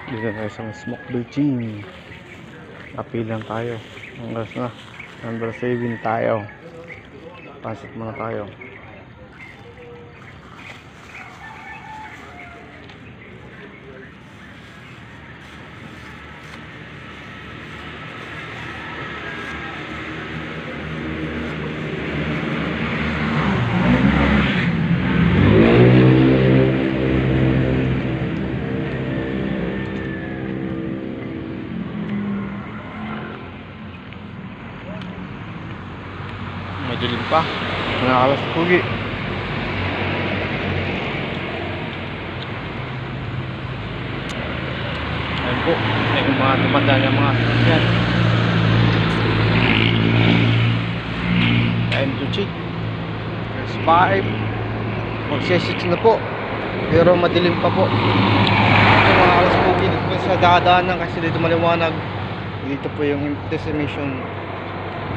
Dito tayo sa smoke beaching. Kapilan tayo. Ang oras na. Number 7 tayo. Pasok muna tayo. Madilim pa, nakakalas pugi. Ayun po, ay yung mga tumanda ng mga sasakyan. Time to check. There's 5. Magse-6 na po, pero madilim pa po. Ito mga alas pugi dito po sa dadaanan kasi dito maliwanag. Dito po yung destination.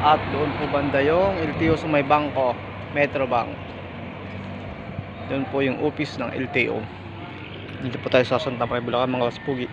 At doon po banda yung LTO sa may bangko, Metro Bank. Doon po yung office ng LTO. Dito po tayo sa Santa Maria, Bulacan, mga kaspugi.